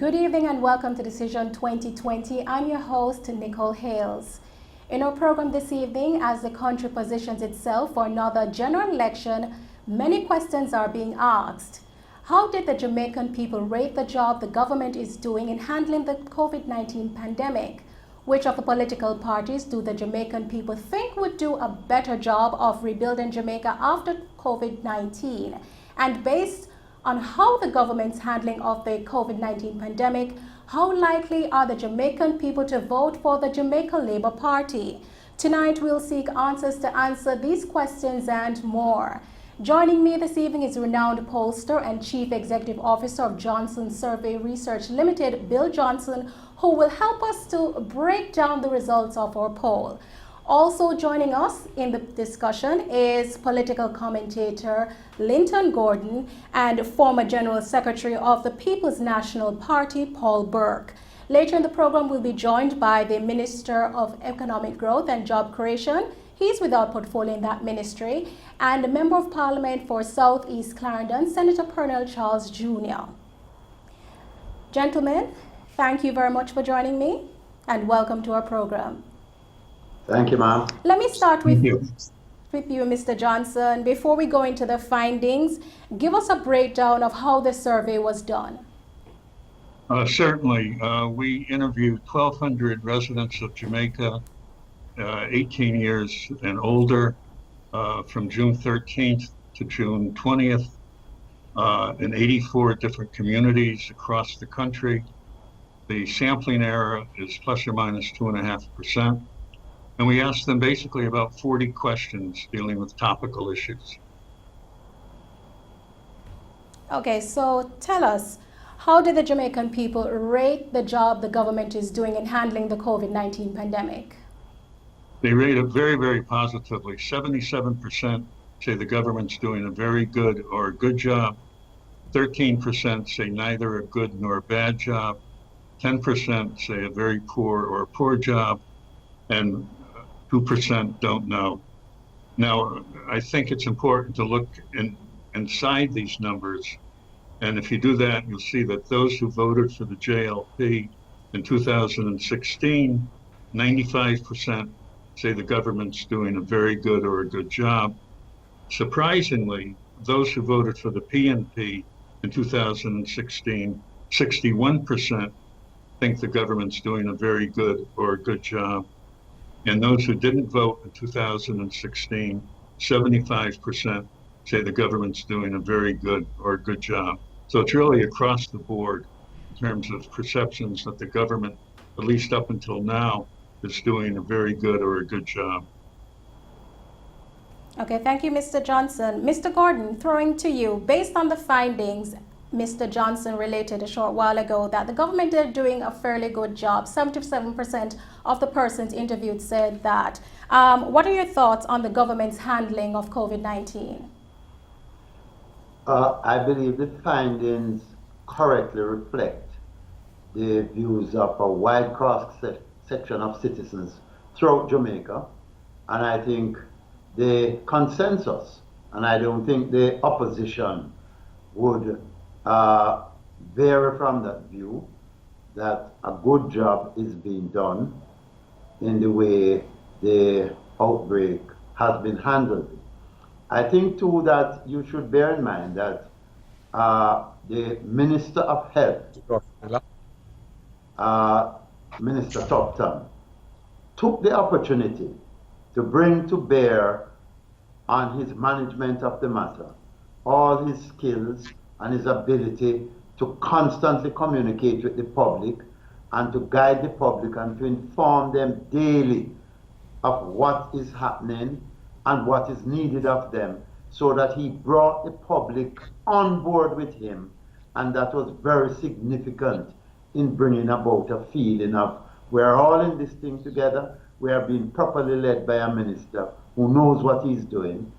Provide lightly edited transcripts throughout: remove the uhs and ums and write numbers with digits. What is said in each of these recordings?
Good evening and welcome to Decision 2020. I'm your host, Nicole Hales. In our program this evening, as the country positions itself for another general election, many questions are being asked. How did the Jamaican people rate the job the government is doing in handling the COVID-19 pandemic? Which of the political parties do the Jamaican people think would do a better job of rebuilding Jamaica after COVID-19? And based on how the government's handling of the COVID-19 pandemic, how likely are the Jamaican people to vote for the Jamaica Labour Party? Tonight, we'll seek answers to answer these questions and more. Joining me this evening is renowned pollster and Chief Executive Officer of Johnson Survey Research Limited, Bill Johnson, who will help us to break down the results of our poll. Also joining us in the discussion is political commentator Linton Gordon and former General Secretary of the People's National Party, Paul Burke. Later in the program, we'll be joined by the Minister of Economic Growth and Job Creation. He's without portfolio in that ministry, and a Member of Parliament for South East Clarendon, Senator Pernell Charles Jr. Gentlemen, thank you very much for joining me, and welcome to our program. Thank you, ma'am. Let me start with you, Mr. Johnson. Before we go into the findings, give us a breakdown of how the survey was done. Certainly. We interviewed 1,200 residents of Jamaica, 18 years and older, from June 13th to June 20th, in 84 different communities across the country. The sampling error is plus or minus 2.5%. And we asked them basically about 40 questions dealing with topical issues. Okay, so tell us, how did the Jamaican people rate the job the government is doing in handling the COVID-19 pandemic? They rate it very, very positively. 77% say the government's doing a very good or a good job. 13% say neither a good nor a bad job. 10% say a very poor or a poor job. And 2% don't know. Now, I think it's important to look inside these numbers. And if you do that, you'll see that those who voted for the JLP in 2016, 95% say the government's doing a very good or a good job. Surprisingly, those who voted for the PNP in 2016, 61% think the government's doing a very good or a good job. And those who didn't vote in 2016, 75% say the government's doing a very good or a good job. So it's really across the board in terms of perceptions that the government, at least up until now, is doing a very good or a good job. Okay, thank you, Mr. Johnson. Mr. Gordon, throwing to you, based on the findings Mr. Johnson related a short while ago that the government is doing a fairly good job. 77% of the persons interviewed said that. What are your thoughts on the government's handling of COVID-19? I believe the findings correctly reflect the views of a wide cross-section of citizens throughout Jamaica. And I think the consensus, and I don't think the opposition would vary from that view, that a good job is being done in the way the outbreak has been handled. I think too that you should bear in mind that the Minister of Health, Minister Tupton, took the opportunity to bring to bear on his management of the matter all his skills and his ability to constantly communicate with the public and to guide the public and to inform them daily of what is happening and what is needed of them, so that he brought the public on board with him. And that was very significant in bringing about a feeling of we're all in this thing together, we are being properly led by a minister who knows what he's doing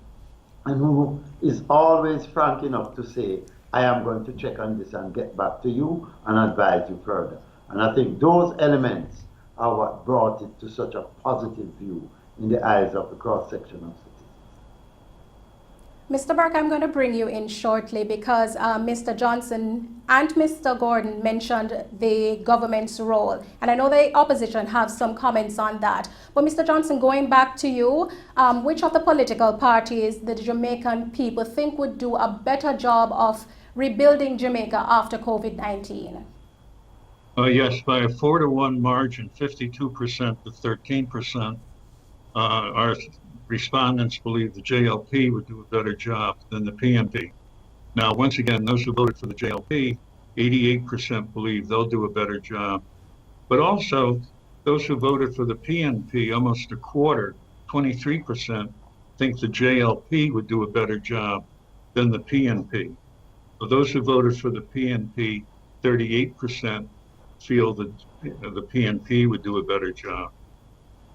and who is always frank enough to say, I am going to check on this and get back to you and advise you further. And I think those elements are what brought it to such a positive view in the eyes of the cross-section of citizens. Mr. Burke, I'm going to bring you in shortly because Mr. Johnson and Mr. Gordon mentioned the government's role. And I know the opposition have some comments on that. But Mr. Johnson, going back to you, which of the political parties the Jamaican people think would do a better job of rebuilding Jamaica after COVID-19? Yes, by a 4-to-1 margin, 52% to 13%. Our respondents believe the JLP would do a better job than the PNP. Now, once again, those who voted for the JLP, 88% believe they'll do a better job. But also, those who voted for the PNP, almost a quarter, 23%, think the JLP would do a better job than the PNP. So those who voted for the PNP, 38% feel that the PNP would do a better job.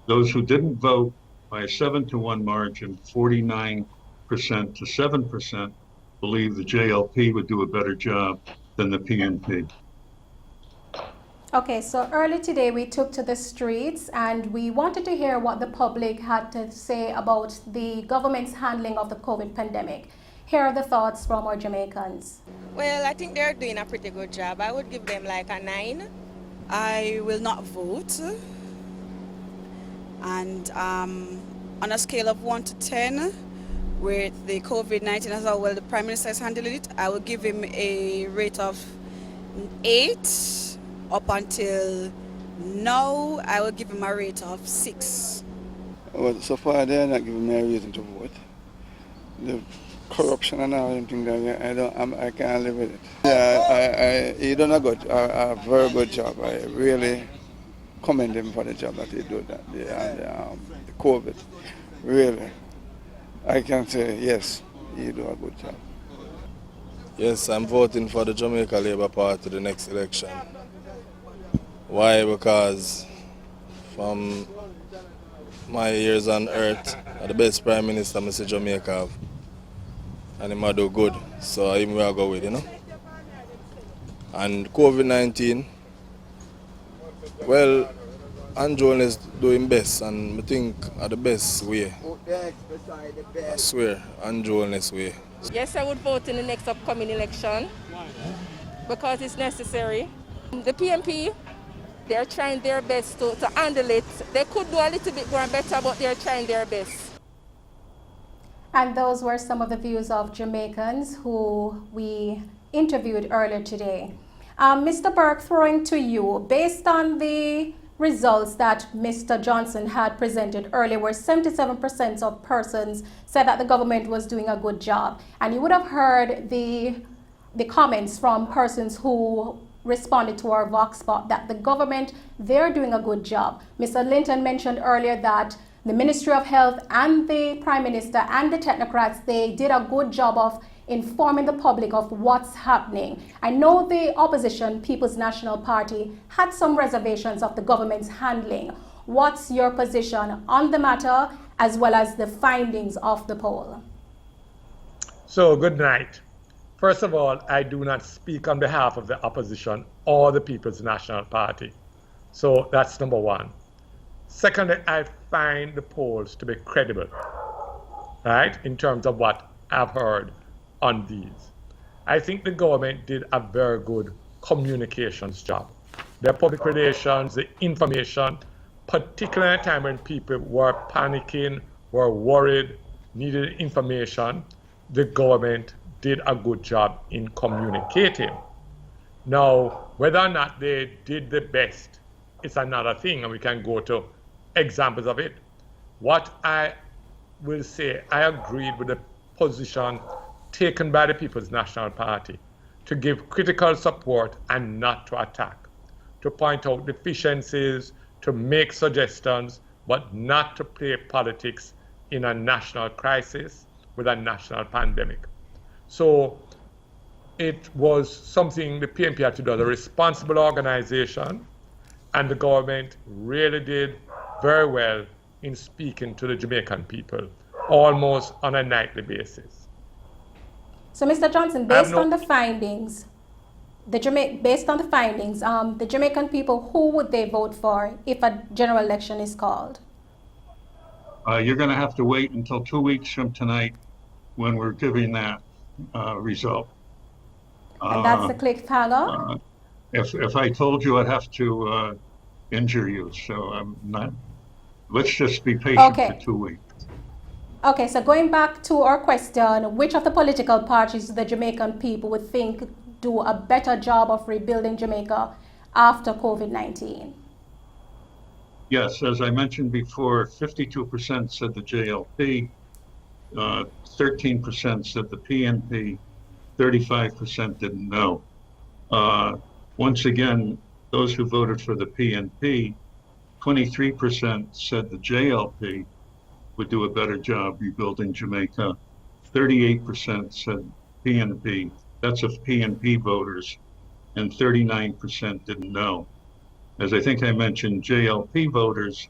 Those who didn't vote, by a 7-to-1 margin, 49% to 7% believe the JLP would do a better job than the PNP. Okay, so early today we took to the streets and we wanted to hear what the public had to say about the government's handling of the COVID pandemic. Here are the thoughts from our Jamaicans. Well, I think they're doing a pretty good job. I would give them like a 9. I will not vote. And on a scale of 1 to 10, with the COVID-19 as how well the Prime Minister is handling it, I will give him a rate of 8. Up until now, I will give him a rate of 6. Well, so far they're not giving me a reason to vote. The corruption and all them things, I can't live with it. Yeah, he done a very good job. I really commend him for the job that he did, the COVID. Really, I can say yes, he do a good job. Yes, I'm voting for the Jamaica Labour Party the next election. Why? Because from my years on earth, the best Prime Minister Mr. Jamaica have. And he might do good. So him will go with, And COVID-19, well, Andrew is doing best, and I think are the best way. I swear, Andrew is way. Yes, I would vote in the next upcoming election because it's necessary. The PNP, they're trying their best to handle it. They could do a little bit more better, but they're trying their best. And those were some of the views of Jamaicans who we interviewed earlier today. Mr. Burke, throwing to you, based on the results that Mr. Johnson had presented earlier, where 77% of persons said that the government was doing a good job. And you would have heard the comments from persons who responded to our Vox Spot that the government, they're doing a good job. Mr. Linton mentioned earlier that the Ministry of Health and the Prime Minister and the technocrats, they did a good job of informing the public of what's happening. I know the opposition, People's National Party, had some reservations of the government's handling. What's your position on the matter as well as the findings of the poll? So, good night. First of all, I do not speak on behalf of the opposition or the People's National Party. So that's number one. Secondly, I find the polls to be credible, right, in terms of what I've heard on these. I think the government did a very good communications job. Their public relations, the information, particularly at a time when people were panicking, were worried, needed information, the government did a good job in communicating. Now, whether or not they did the best, it's another thing, and we can go to examples of it. What I will say, I agreed with the position taken by the People's National Party to give critical support and not to attack, to point out deficiencies, to make suggestions, but not to play politics in a national crisis with a national pandemic. So it was something the PNP had to do as a responsible organization, and the government really did very well in speaking to the Jamaican people, almost on a nightly basis. So, Mr. Johnson, based on the findings, the Jamaican people, who would they vote for if a general election is called? You're going to have to wait until 2 weeks from tonight when we're giving that result. And that's the cliffhanger. If I told you, I'd have to injure you. So I'm not. Let's just be patient for Okay. 2 weeks. Okay, so going back to our question, which of the political parties do the Jamaican people would think do a better job of rebuilding Jamaica after COVID-19? Yes, as I mentioned before, 52% said the JLP, 13% said the PNP, 35% didn't know. Once again, those who voted for the PNP, 23% said the JLP would do a better job rebuilding Jamaica. 38% said PNP. That's of PNP voters, and 39% didn't know. As I think I mentioned, JLP voters,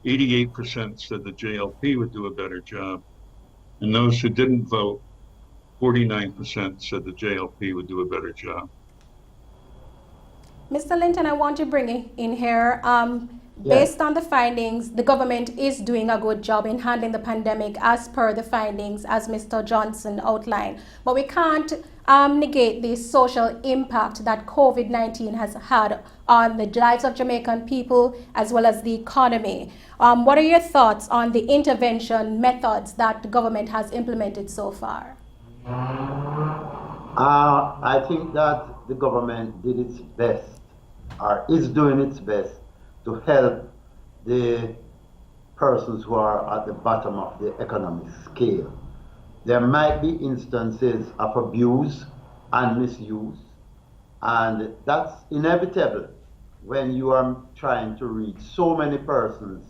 88% said the JLP would do a better job. And those who didn't vote, 49% said the JLP would do a better job. Mr. Linton, I want to bring it in here. Based on the findings, the government is doing a good job in handling the pandemic as per the findings, as Mr. Johnson outlined. But we can't negate the social impact that COVID-19 has had on the lives of Jamaican people as well as the economy. What are your thoughts on the intervention methods that the government has implemented so far? I think that the government did its best, or is doing its best, to help the persons who are at the bottom of the economic scale. There might be instances of abuse and misuse, and that's inevitable when you are trying to reach so many persons,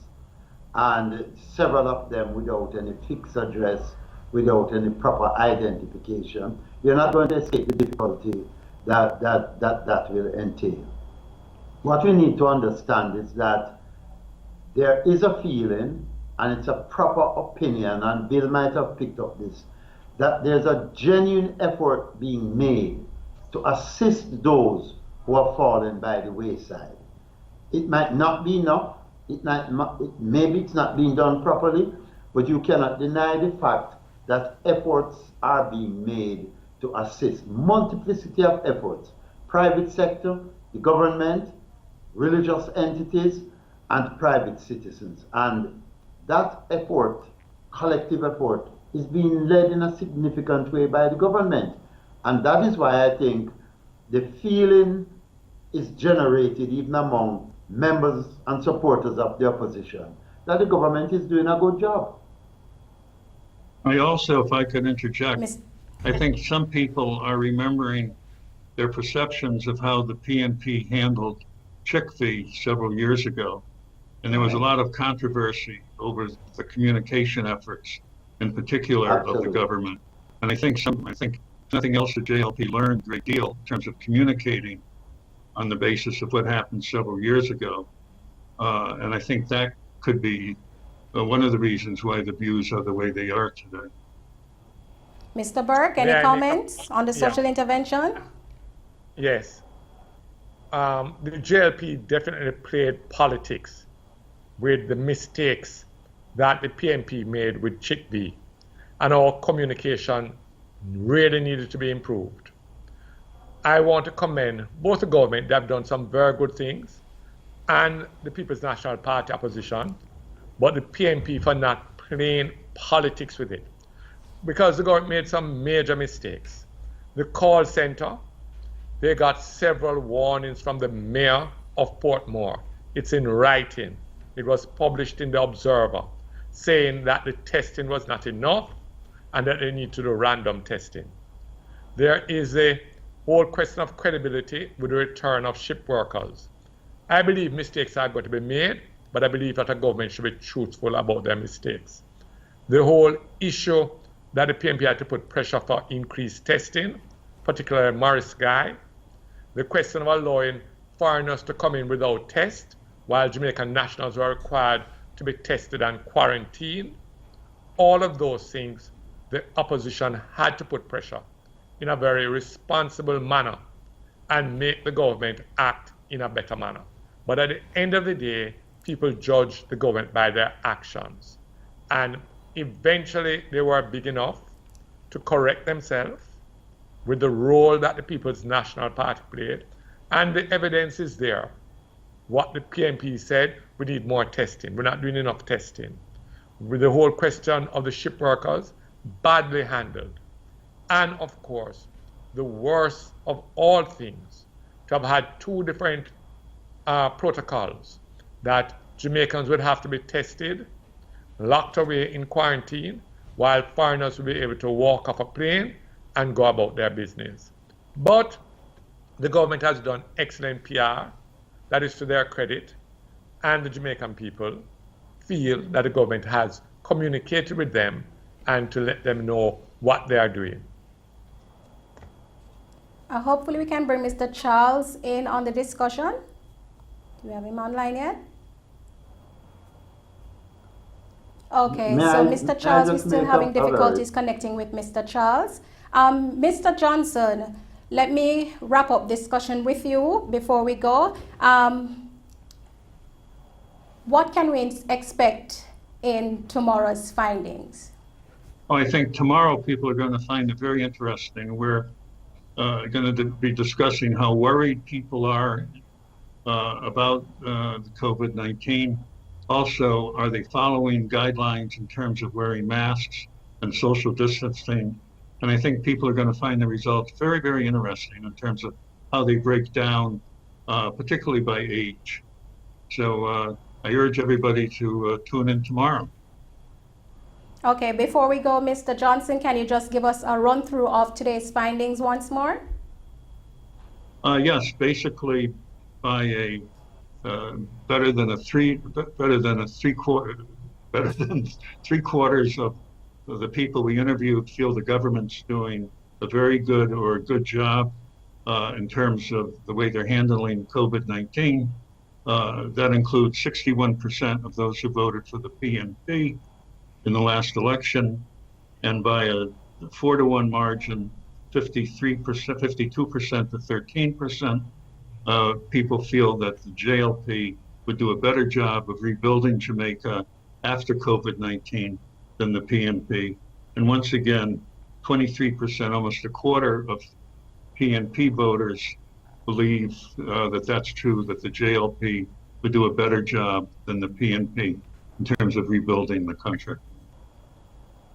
and several of them without any fixed address, without any proper identification. You're not going to escape the difficulty that will entail. What we need to understand is that there is a feeling, and it's a proper opinion, and Bill might have picked up this, that there's a genuine effort being made to assist those who have fallen by the wayside. It might not be enough, maybe it's not being done properly, but you cannot deny the fact that efforts are being made to assist. Multiplicity of efforts, private sector, the government, religious entities, and private citizens. And that effort, collective effort, is being led in a significant way by the government. And that is why I think the feeling is generated even among members and supporters of the opposition that the government is doing a good job. I also, if I could interject, I think some people are remembering their perceptions of how the PNP handled chick fee several years ago. And there was a lot of controversy over the communication efforts, in particular of the government. And I think nothing else the JLP learned a great deal in terms of communicating on the basis of what happened several years ago. And I think that could be one of the reasons why the views are the way they are today. Mr. Burke, any comments on the social intervention? Yes. The JLP definitely played politics with the mistakes that the PNP made with Chick V, and our communication really needed to be improved. I want to commend both the government, they have done some very good things, and the People's National Party opposition, but the PNP for not playing politics with it. Because the government made some major mistakes. The call center, they got several warnings from the mayor of Portmore. It's in writing. It was published in the Observer, saying that the testing was not enough and that they need to do random testing. There is a whole question of credibility with the return of ship workers. I believe mistakes are going to be made, but I believe that a government should be truthful about their mistakes. The whole issue that the PNP had to put pressure for increased testing, particularly Morris Guy, the question of allowing foreigners to come in without test, while Jamaican nationals were required to be tested and quarantined. All of those things, the opposition had to put pressure in a very responsible manner and make the government act in a better manner. But at the end of the day, people judge the government by their actions. And eventually they were big enough to correct themselves with the role that the People's National Party played, and the evidence is there. What the PNP said, we need more testing. We're not doing enough testing. With the whole question of the ship workers, badly handled. And of course, the worst of all things, to have had two different protocols that Jamaicans would have to be tested, locked away in quarantine, while foreigners will be able to walk off a plane and go about their business. But the government has done excellent PR. That is to their credit. And the Jamaican people feel that the government has communicated with them and to let them know what they are doing. Hopefully we can bring Mr. Charles in on the discussion. Do we have him online yet? Okay, so Mr. Charles, we're still having difficulties connecting with Mr. Charles. Mr. Johnson, let me wrap up discussion with you before we go. What can we expect in tomorrow's findings? I think tomorrow people are going to find it very interesting. We're going to be discussing how worried people are about COVID-19. Also, are they following guidelines in terms of wearing masks and social distancing? And I think people are going to find the results very, very interesting in terms of how they break down, particularly by age. So I urge everybody to tune in tomorrow. Okay, before we go, Mr. Johnson, can you just give us a run through of today's findings once more? Yes, basically by a better than three quarters of the people we interviewed feel the government's doing a very good or a good job in terms of the way they're handling COVID-19. That includes 61% of those who voted for the PNP in the last election, and by a 4-to-1 margin, 52% to 13%. People feel that the JLP would do a better job of rebuilding Jamaica after COVID-19 than the PNP. And once again, 23%, almost a quarter of PNP voters believe that that's true, that the JLP would do a better job than the PNP in terms of rebuilding the country.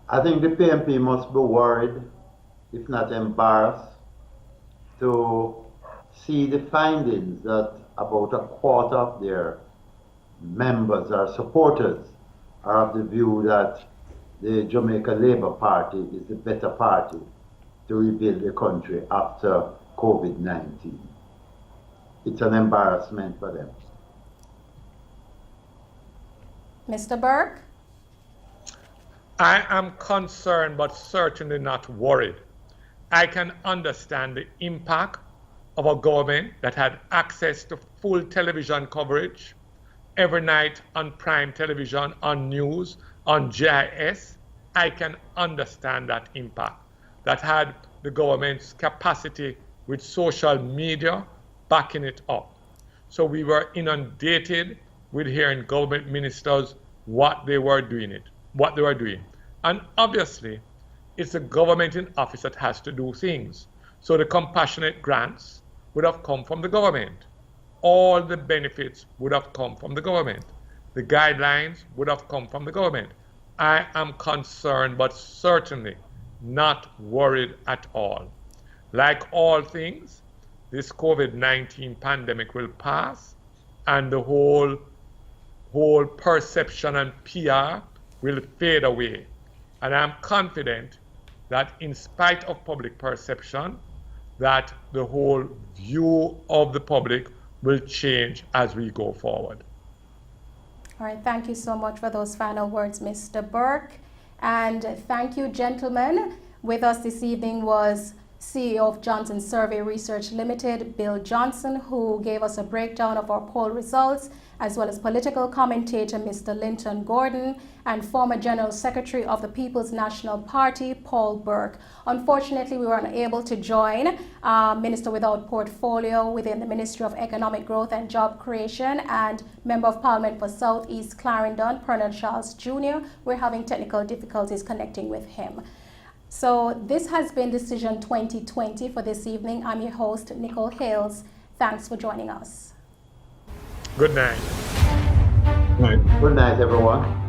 I think the PNP must be worried, if not embarrassed, to see the findings that about a quarter of their members or supporters are of the view that the Jamaica Labour Party is the better party to rebuild the country after COVID-19. It's an embarrassment for them. Mr. Burke? I am concerned, but certainly not worried. I can understand the impact of a government that had access to full television coverage every night on prime television, on news, on GIS. I can understand that impact. That had the government's capacity with social media backing it up. So we were inundated with hearing government ministers what they were doing. And obviously, it's the government in office that has to do things. So the compassionate grants would have come from the government. All the benefits would have come from the government. The guidelines would have come from the government. I am concerned, but certainly not worried at all. Like all things, this COVID-19 pandemic will pass, and the whole perception and PR will fade away. And I'm confident that in spite of public perception, that the whole view of the public will change as we go forward. All right, thank you so much for those final words, Mr. Burke. And thank you, gentlemen. With us this evening was CEO of Johnson Survey Research Limited, Bill Johnson, who gave us a breakdown of our poll results, as well as political commentator Mr. Linton Gordon, and former General Secretary of the People's National Party, Paul Burke. Unfortunately, we were unable to join Minister without Portfolio within the Ministry of Economic Growth and Job Creation and Member of Parliament for South East Clarendon, Colonel Charles Jr. We're having technical difficulties connecting with him. So this has been Decision 2020 for this evening. I'm your host, Nicole Hales. Thanks for joining us. Good night. Right. Good night, everyone.